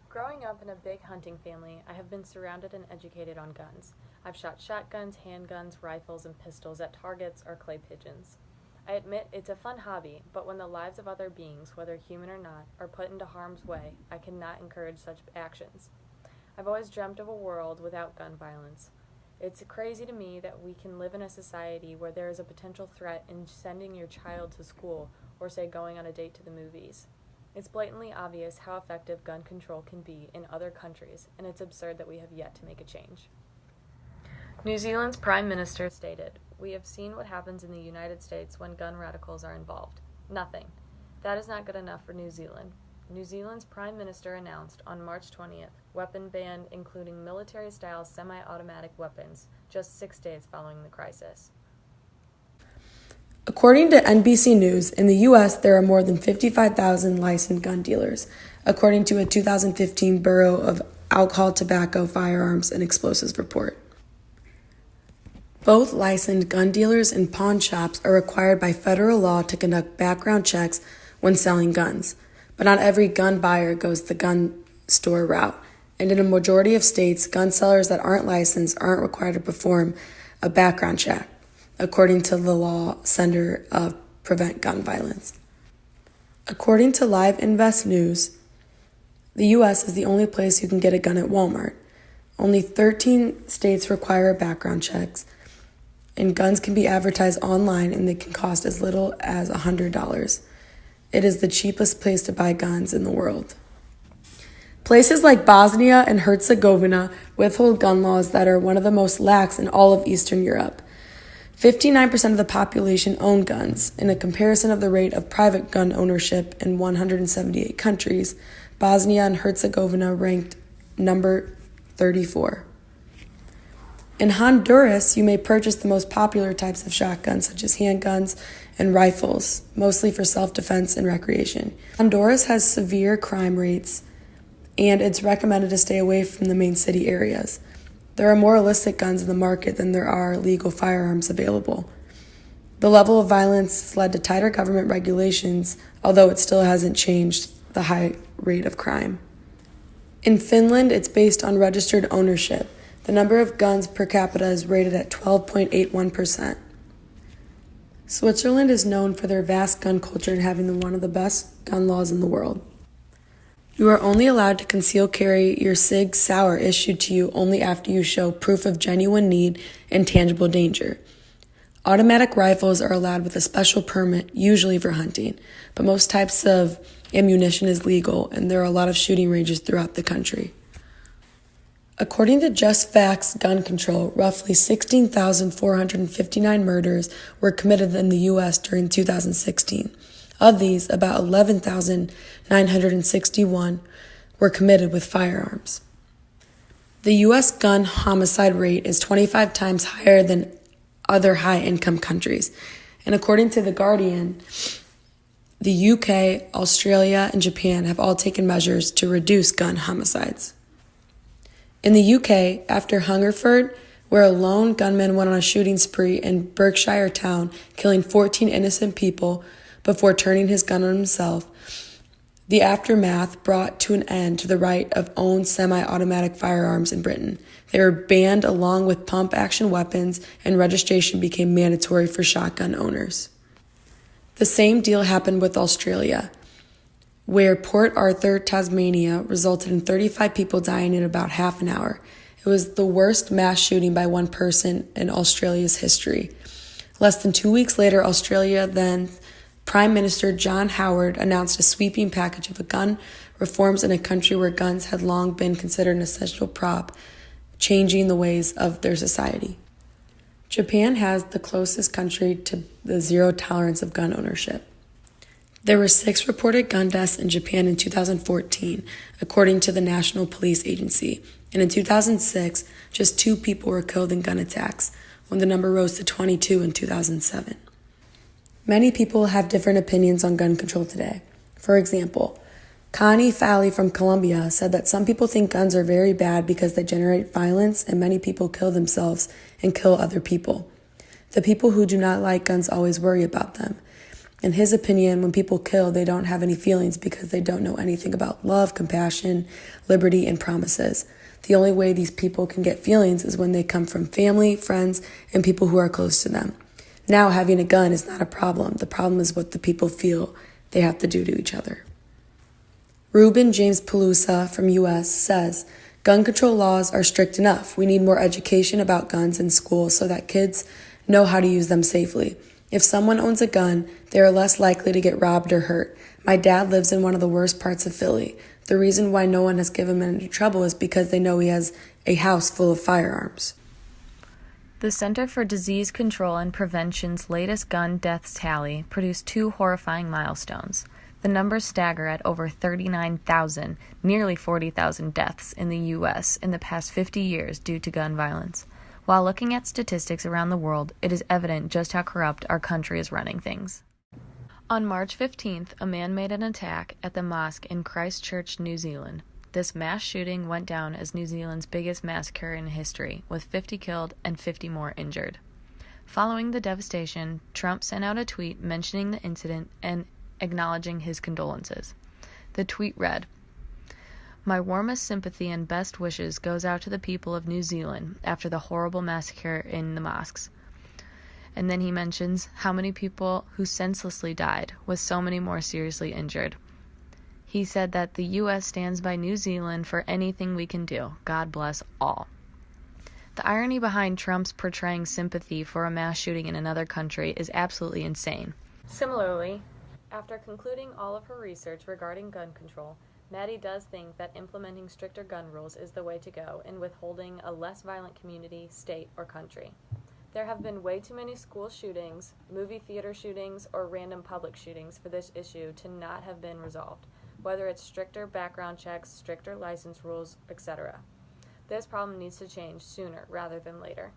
Growing up in a big hunting family, I have been surrounded and educated on guns. I've shot shotguns, handguns, rifles, and pistols at targets or clay pigeons. I admit it's a fun hobby, but when the lives of other beings, whether human or not, are put into harm's way, I cannot encourage such actions. I've always dreamt of a world without gun violence. It's crazy to me that we can live in a society where there is a potential threat in sending your child to school or, say, going on a date to the movies. It's blatantly obvious how effective gun control can be in other countries, and it's absurd that we have yet to make a change. New Zealand's Prime Minister stated, "We have seen what happens in the United States when gun radicals are involved. Nothing. That is not good enough for New Zealand." New Zealand's Prime Minister announced on March 20th weapon ban including military-style semi-automatic weapons just 6 days following the crisis. According to NBC News, in the U.S., there are more than 55,000 licensed gun dealers, according to a 2015 Bureau of Alcohol, Tobacco, Firearms, and Explosives report. Both licensed gun dealers and pawn shops are required by federal law to conduct background checks when selling guns, but not every gun buyer goes the gun store route, and in a majority of states, gun sellers that aren't licensed aren't required to perform a background check, according to the Law Center of Prevent Gun Violence. According to Live Invest News, the U.S. is the only place you can get a gun at Walmart. Only 13 states require background checks, and guns can be advertised online and they can cost as little as $100. It is the cheapest place to buy guns in the world. Places like Bosnia and Herzegovina withhold gun laws that are one of the most lax in all of Eastern Europe. 59% of the population own guns. In a comparison of the rate of private gun ownership in 178 countries, Bosnia and Herzegovina ranked number 34. In Honduras, you may purchase the most popular types of shotguns, such as handguns and rifles, mostly for self-defense and recreation. Honduras has severe crime rates, and it's recommended to stay away from the main city areas. There are more illicit guns in the market than there are legal firearms available. The level of violence has led to tighter government regulations, although it still hasn't changed the high rate of crime. In Finland, it's based on registered ownership. The number of guns per capita is rated at 12.81%. Switzerland is known for their vast gun culture and having one of the best gun laws in the world. You are only allowed to conceal carry your Sig Sauer issued to you only after you show proof of genuine need and tangible danger. Automatic rifles are allowed with a special permit, usually for hunting, but most types of ammunition is legal, and there are a lot of shooting ranges throughout the country. According to Just Facts Gun Control, roughly 16,459 murders were committed in the U.S. during 2016. Of these, about 11,961 were committed with firearms. The U.S. gun homicide rate is 25 times higher than other high-income countries. And according to The Guardian, the UK, Australia, and Japan have all taken measures to reduce gun homicides. In the UK, after Hungerford, where a lone gunman went on a shooting spree in Berkshire town, killing 14 innocent people before turning his gun on himself, the aftermath brought to an end to the right of own semi-automatic firearms in Britain. They were banned along with pump-action weapons, and registration became mandatory for shotgun owners. The same deal happened with Australia, where Port Arthur, Tasmania, resulted in 35 people dying in about half an hour. It was the worst mass shooting by one person in Australia's history. Less than 2 weeks later, Australia then Prime Minister John Howard announced a sweeping package of gun reforms in a country where guns had long been considered an essential prop, changing the ways of their society. Japan has the closest country to the zero tolerance of gun ownership. There were 6 reported gun deaths in Japan in 2014, according to the National Police Agency, and in 2006, just 2 people were killed in gun attacks, when the number rose to 22 in 2007. Many people have different opinions on gun control today. For example, Connie Falley from Colombia said that some people think guns are very bad because they generate violence and many people kill themselves and kill other people. The people who do not like guns always worry about them. In his opinion, when people kill, they don't have any feelings because they don't know anything about love, compassion, liberty, and promises. The only way these people can get feelings is when they come from family, friends, and people who are close to them. Now, having a gun is not a problem. The problem is what the people feel they have to do to each other. Ruben James Pelusa from U.S. says, gun control laws are strict enough. We need more education about guns in schools so that kids know how to use them safely. If someone owns a gun, they are less likely to get robbed or hurt. My dad lives in one of the worst parts of Philly. The reason why no one has given him into trouble is because they know he has a house full of firearms. The Center for Disease Control and Prevention's latest gun deaths tally produced two horrifying milestones. The numbers stagger at over 39,000, nearly 40,000 deaths in the U.S. in the past 50 years due to gun violence. While looking at statistics around the world, it is evident just how corrupt our country is running things. On March 15th, a man made an attack at the mosque in Christchurch, New Zealand. This mass shooting went down as New Zealand's biggest massacre in history, with 50 killed and 50 more injured. Following the devastation, Trump sent out a tweet mentioning the incident and acknowledging his condolences. The tweet read, "My warmest sympathy and best wishes goes out to the people of New Zealand after the horrible massacre in the mosques." And then he mentions how many people who senselessly died, with so many more seriously injured. He said that the U.S. stands by New Zealand for anything we can do. God bless all. The irony behind Trump's portraying sympathy for a mass shooting in another country is absolutely insane. Similarly, after concluding all of her research regarding gun control, Maddie does think that implementing stricter gun rules is the way to go in withholding a less violent community, state, or country. There have been way too many school shootings, movie theater shootings, or random public shootings for this issue to not have been resolved, whether it's stricter background checks, stricter license rules, etc. This problem needs to change sooner rather than later.